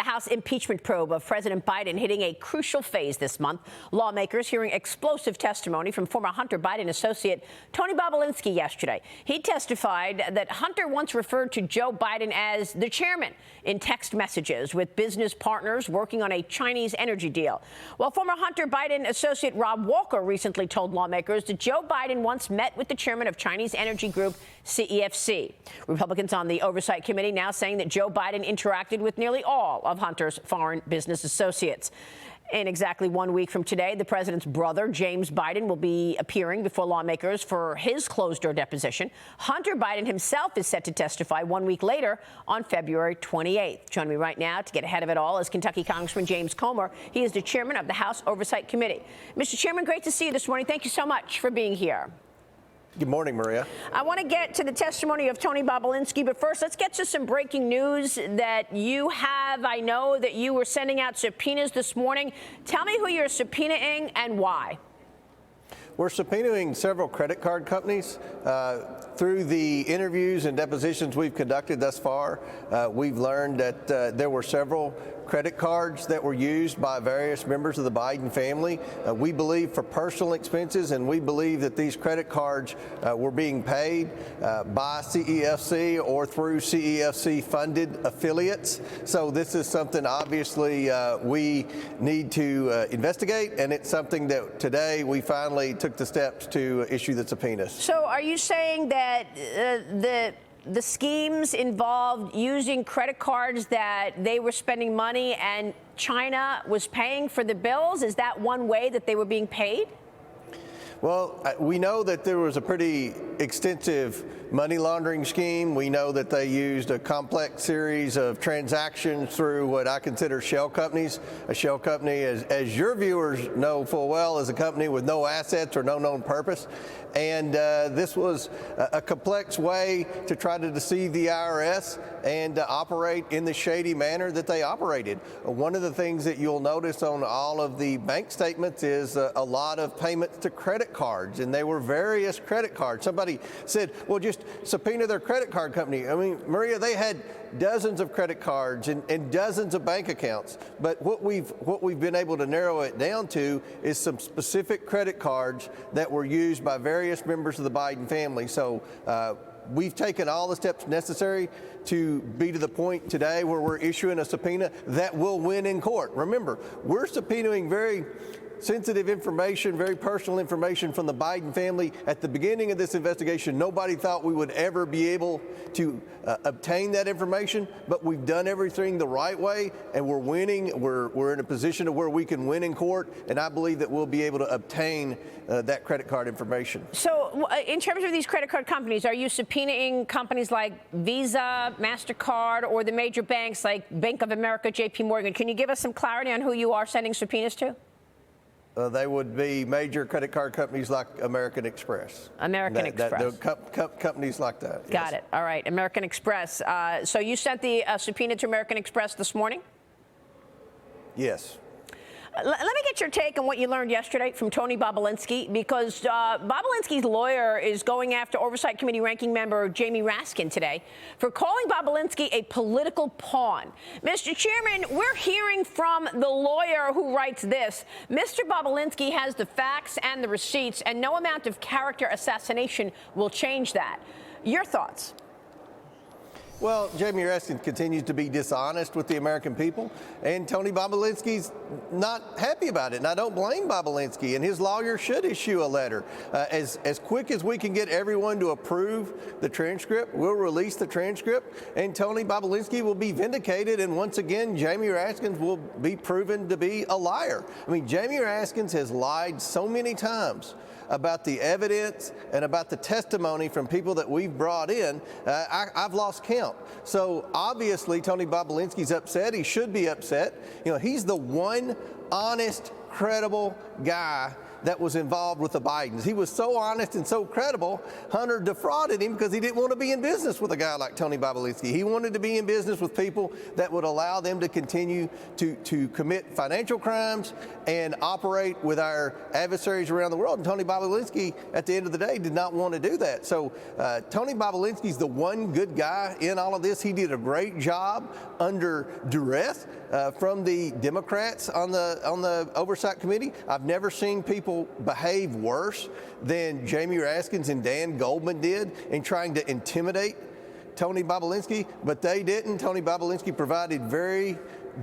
The House impeachment probe of President Biden hitting a crucial phase this month. Lawmakers hearing explosive testimony from former Hunter Biden associate Tony Bobulinski yesterday. He testified that Hunter once referred to Joe Biden as the chairman in text messages with business partners working on a Chinese energy deal. While former Hunter Biden associate Rob Walker recently told lawmakers that Joe Biden once met with the chairman of Chinese energy group CEFC. Republicans on the Oversight Committee now saying that Joe Biden interacted with nearly all of Hunter's foreign business associates. In exactly 1 week from today, the president's brother, James Biden, will be appearing before lawmakers for his closed-door deposition. Hunter Biden himself is set to testify 1 week later on February 28th. Joining me right now to get ahead of it all is Kentucky Congressman James Comer. He is the chairman of the House Oversight Committee. Mr. Chairman, great to see you this morning. Thank you so much for being here. Good morning, Maria. I want to get to the testimony of Tony Bobulinski, but first, let's get to some breaking news that you have. I know that you were sending out subpoenas this morning. Tell me who you're subpoenaing and why. We're subpoenaing several credit card companies. Through the interviews and depositions we've conducted thus far, we've learned that there were several credit cards that were used by various members of the Biden family. We believe for personal expenses, and we believe that these credit cards were being paid by CEFC or through CEFC-funded affiliates. So this is something obviously we need to investigate, and it's something that today we finally took the steps to issue the subpoenas. So are you saying that the schemes involved using credit cards that they were spending money and China was paying for the bills? Is that one way that they were being paid? Well, we know that there was a pretty extensive money laundering scheme. We know that they used a complex series of transactions through what I consider shell companies. A shell company, as your viewers know full well, is a company with no assets or no known purpose. And this was a complex way to try to deceive the IRS and to operate in the shady manner that they operated. One of the things that you'll notice on all of the bank statements is a lot of payments to credit cards, and they were various credit cards. Somebody said, well, just subpoena their credit card company. I mean, Maria, they had dozens of credit cards and dozens of bank accounts. But what we've been able to narrow it down to is some specific credit cards that were used by various members of the Biden family. So we've taken all the steps necessary to be to the point today where we're issuing a subpoena that will win in court. Remember, we're subpoenaing very sensitive information, very personal information from the Biden family. At the beginning of this investigation, nobody thought we would ever be able to obtain that information, but we've done everything the right way, and we're winning. We're in a position to where we can win in court, and I believe that we'll be able to obtain that credit card information. So in terms of these credit card companies, are you subpoenaing companies like Visa, MasterCard, or the major banks like Bank of America, JP Morgan? Can you give us some clarity on who you are sending subpoenas to? They would be major credit card companies like American Express. Express. Companies like that. Yes. Got it. All right. American Express. So you sent the subpoena to American Express this morning? Yes. Let me get your take on what you learned yesterday from Tony Bobulinski, because Bobulinski's lawyer is going after Oversight Committee ranking member Jamie Raskin today for calling Bobulinski a political pawn. Mr. Chairman, we're hearing from the lawyer who writes this. Mr. Bobulinski has the facts and the receipts, and no amount of character assassination will change that. Your thoughts? Well, Jamie Raskin continues to be dishonest with the American people, and Tony Bobulinski's not happy about it, and I don't blame Bobulinski, and his lawyer should issue a letter. As quick as we can get everyone to approve the transcript, we'll release the transcript, and Tony Bobulinski will be vindicated, and once again, Jamie Raskins will be proven to be a liar. I mean, Jamie Raskins has lied so many times about the evidence and about the testimony from people that we've brought in, I've lost count. So obviously Tony Bobulinski's upset. He should be upset. You know, he's the one honest, credible guy that was involved with the Bidens. He was so honest and so credible, Hunter defrauded him because he didn't want to be in business with a guy like Tony Bobulinski. He wanted to be in business with people that would allow them to continue to commit financial crimes and operate with our adversaries around the world. And Tony Bobulinski, at the end of the day, did not want to do that. So Tony Bobulinski's the one good guy in all of this. He did a great job under duress from the Democrats on the Oversight Committee. I've never seen people behave worse than Jamie Raskins and Dan Goldman did in trying to intimidate Tony Bobulinski, but they didn't. Tony Bobulinski provided very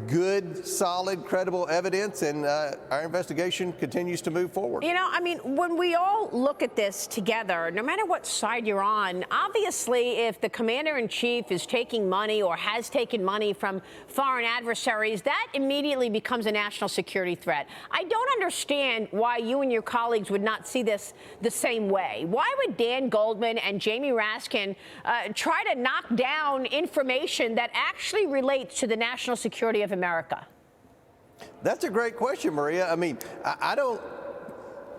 good, solid, credible evidence, and our investigation continues to move forward. You know, I mean, when we all look at this together, no matter what side you're on, obviously, if the commander-in-chief is taking money or has taken money from foreign adversaries, that immediately becomes a national security threat. I don't understand why you and your colleagues would not see this the same way. Why would Dan Goldman and Jamie Raskin try to knock down information that actually relates to the national security of America? That's a great question, Maria. I mean, I don't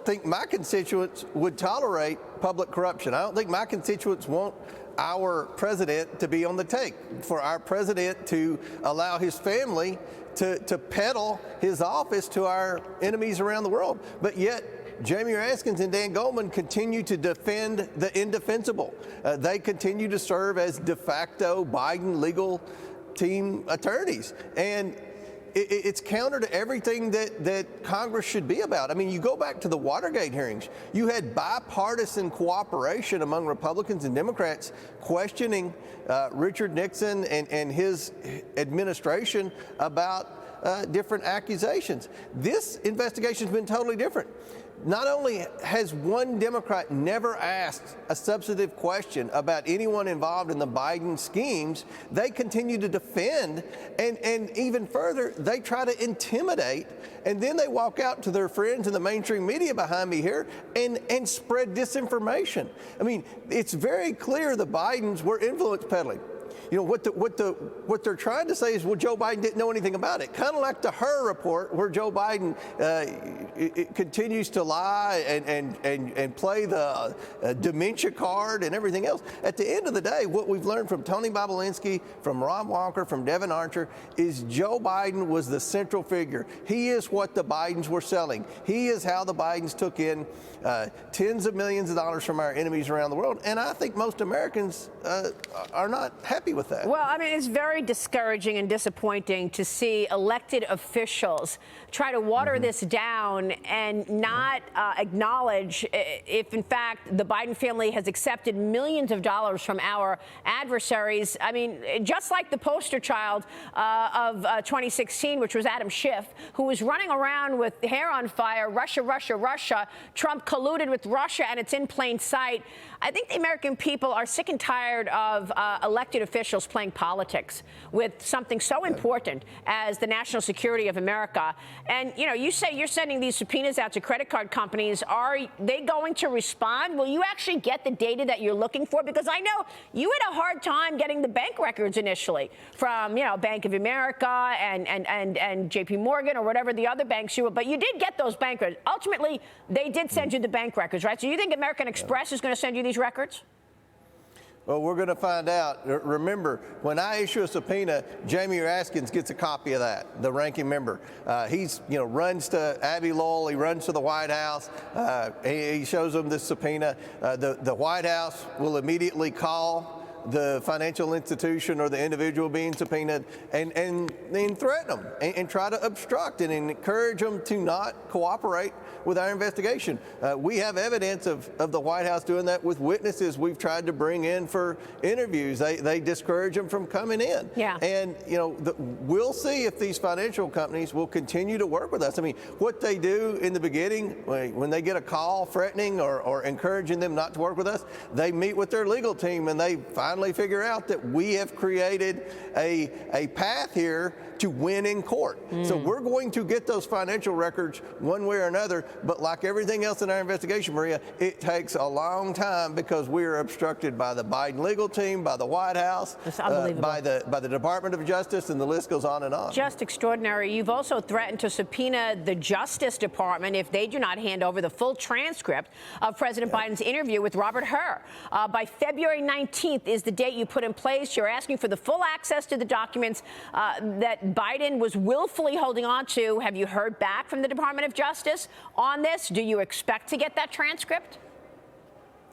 think my constituents would tolerate public corruption. I don't think my constituents want our president to be on the take, for our president to allow his family to peddle his office to our enemies around the world. But yet, Jamie Raskins and Dan Goldman continue to defend the indefensible. They continue to serve as de facto Biden legal team attorneys. And it's counter to everything that Congress should be about. I mean, you go back to the Watergate hearings. You had bipartisan cooperation among Republicans and Democrats questioning Richard Nixon and his administration about different accusations. This investigation has been totally different. Not only has one Democrat never asked a substantive question about anyone involved in the Biden schemes, they continue to defend, and even further, they try to intimidate, and then they walk out to their friends in the mainstream media behind me here and spread disinformation. I mean, it's very clear the Bidens were influence peddling. You know, what they're trying to say is, well, Joe Biden didn't know anything about it. Kind of like the Her report, where Joe Biden continues to lie and play the dementia card and everything else. At the end of the day, what we've learned from Tony Bobulinski, from Ron Walker, from Devin Archer, is Joe Biden was the central figure. He is what the Bidens were selling. He is how the Bidens took in tens of millions of dollars from our enemies around the world. And I think most Americans are not happy with that. Well, I mean, it's very discouraging and disappointing to see elected officials try to water this down and not acknowledge if, in fact, the Biden family has accepted millions of dollars from our adversaries. I mean, just like the poster child of 2016, which was Adam Schiff, who was running around with hair on fire, Russia, Russia, Russia. Trump colluded with Russia, and it's in plain sight. I think the American people are sick and tired of elected officials playing politics with something so important as the national security of America. And, you know, you say you're sending these subpoenas out to credit card companies. Are they going to respond? Will you actually get the data that you're looking for? Because I know you had a hard time getting the bank records initially from, you know, Bank of America and JP Morgan or whatever the other banks you were. But you did get those bank records. Ultimately, they did send you the bank records, right? So you think American Express is going to send you these records? Well, we're going to find out. Remember, when I issue a subpoena, Jamie Raskins gets a copy of that, the ranking member. He's, you know, runs to Abby Lowell. He runs to the White House. He shows them the subpoena. The White House will immediately call the financial institution or the individual being subpoenaed and threaten them and try to obstruct and encourage them to not cooperate with our investigation. We have evidence of the White House doing that with witnesses we've tried to bring in for interviews. They discourage them from coming in. Yeah. And, you know, we'll see if these financial companies will continue to work with us. I mean, what they do in the beginning, when they get a call threatening or encouraging them not to work with us, they meet with their legal team and they finally finally figure out that we have created a path here to win in court. So we're going to get those financial records one way or another, but like everything else in our investigation, Maria, it takes a long time because we are obstructed by the Biden legal team, by the White House, by the Department of Justice, and the list goes on and on. Just extraordinary. You've also threatened to subpoena the Justice Department if they do not hand over the full transcript of President Biden's interview with Robert Hur. By February 19th is the date you put in place. You're asking for the full access to the documents that Biden was willfully holding on to. Have you heard back from the Department of Justice on this? Do you expect to get that transcript?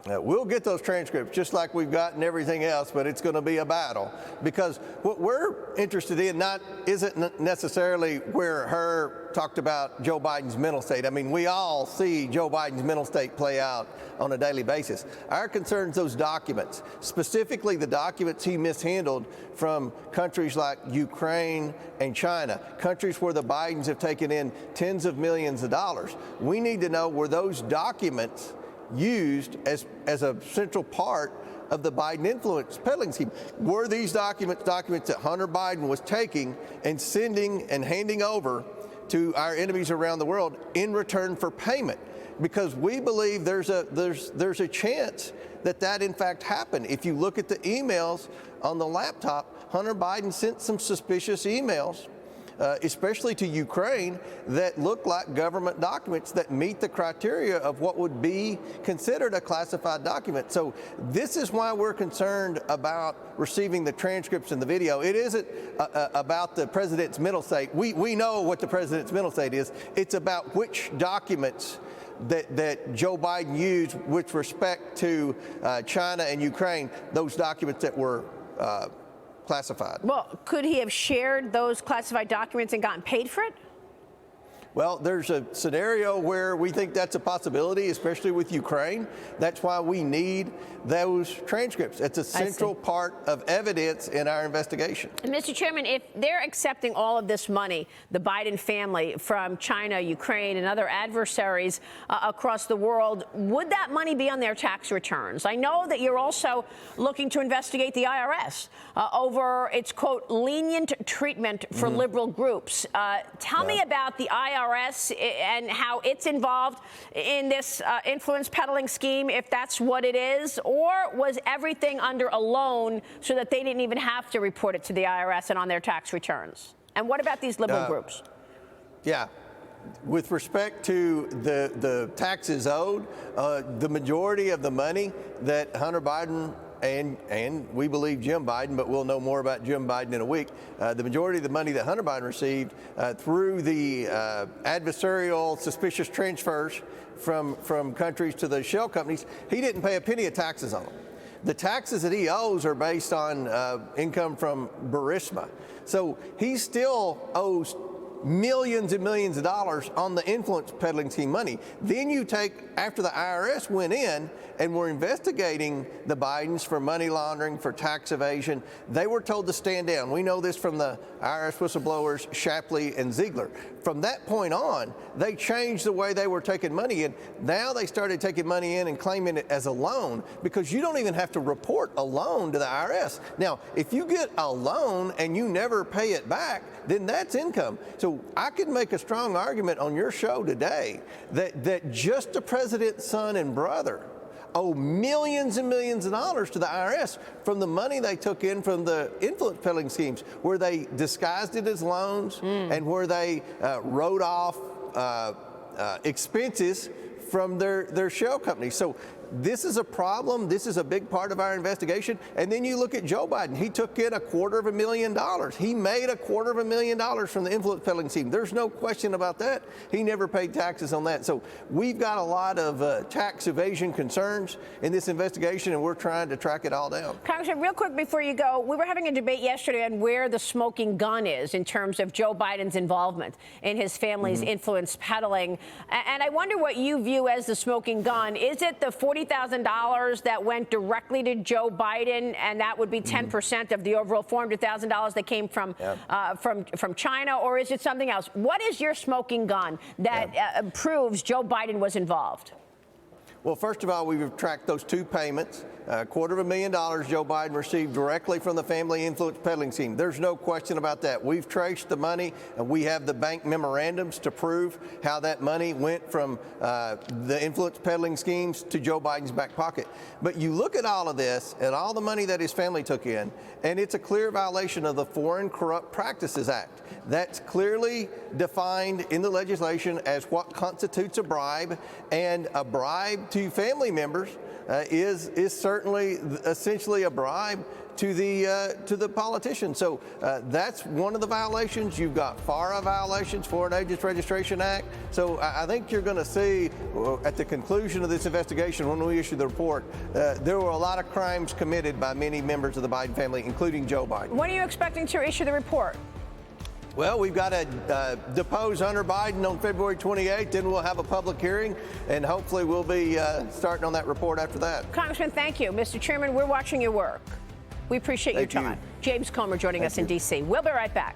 We'll get those transcripts just like we've gotten everything else, but it's going to be a battle because what we're interested in isn't necessarily where Hur talked about Joe Biden's mental state. I mean, we all see Joe Biden's mental state play out on a daily basis. Our concern is those documents, specifically the documents he mishandled from countries like Ukraine and China, countries where the Bidens have taken in tens of millions of dollars. We need to know were those documents used as a central part of the Biden influence peddling scheme. Were these documents that Hunter Biden was taking and sending and handing over to our enemies around the world in return for payment? Because we believe there's a chance that in fact happened. If you look at the emails on the laptop, Hunter Biden sent some suspicious emails, especially to Ukraine, that look like government documents that meet the criteria of what would be considered a classified document. So this is why we're concerned about receiving the transcripts and the video. It isn't about the president's mental state. We know what the president's mental state is. It's about which documents that Joe Biden used with respect to China and Ukraine, those documents that were classified. Well, could he have shared those classified documents and gotten paid for it? Well, there's a scenario where we think that's a possibility, especially with Ukraine. That's why we need those transcripts. It's a central part of evidence in our investigation. And Mr. Chairman, if they're accepting all of this money, the Biden family, from China, Ukraine, and other adversaries across the world, would that money be on their tax returns? I know that you're also looking to investigate the IRS over its, quote, lenient treatment for liberal groups. Tell me about the IRS and how it's involved in this influence peddling scheme, if that's what it is, or was everything under a loan so that they didn't even have to report it to the IRS and on their tax returns? And what about these liberal groups? Yeah. With respect to the taxes owed, the majority of the money that Hunter Biden and we believe Jim Biden, but we'll know more about Jim Biden in a week. The majority of the money that Hunter Biden received through the adversarial suspicious transfers from countries to the shell companies, he didn't pay a penny of taxes on them. The taxes that he owes are based on income from Burisma. So he still owes millions and millions of dollars on the influence peddling scheme money. Then you take, after the IRS went in and were investigating the Bidens for money laundering, for tax evasion, they were told to stand down. We know this from the IRS whistleblowers Shapley and Ziegler. From that point on, they changed the way they were taking money in. Now they started taking money in and claiming it as a loan, because you don't even have to report a loan to the IRS. Now, if you get a loan and you never pay it back, then that's income. So I could make a strong argument on your show today that just the president's son and brother owe millions and millions of dollars to the IRS from the money they took in from the influence peddling schemes, where they disguised it as loans and where they wrote off expenses from their shell companies. So this is a problem. This is a big part of our investigation. And then you look at Joe Biden. He took in $250,000. He made $250,000 from the influence peddling scheme. There's no question about that. He never paid taxes on that. So we've got a lot of tax evasion concerns in this investigation, and we're trying to track it all down. Congressman, real quick before you go, we were having a debate yesterday on where the smoking gun is in terms of Joe Biden's involvement in his family's influence peddling. And I wonder what you view as the smoking gun. Is it the $40,000 that went directly to Joe Biden, and that would be 10% of the overall $400,000 that came from China, or is it something else? What is your smoking gun that proves Joe Biden was involved? Well, first of all, we've tracked those two payments. $250,000 Joe Biden received directly from the family influence peddling scheme. There's no question about that. We've traced the money, and we have the bank memorandums to prove how that money went from the influence peddling schemes to Joe Biden's back pocket. But you look at all of this and all the money that his family took in, and it's a clear violation of the Foreign Corrupt Practices Act. That's clearly defined in the legislation as what constitutes a bribe, and a bribe to family members is certainly essentially a bribe to the politician. So that's one of the violations. You've got FARA violations, Foreign Agents Registration Act. So I think you're going to see at the conclusion of this investigation, when we issue the report, there were a lot of crimes committed by many members of the Biden family, including Joe Biden. When are you expecting to issue the report? Well, we've got to depose Hunter Biden on February 28th, then we'll have a public hearing, and hopefully we'll be starting on that report after that. Congressman, thank you. Mr. Chairman, we're watching your work. We appreciate your time. James Comer joining us in D.C. We'll be right back.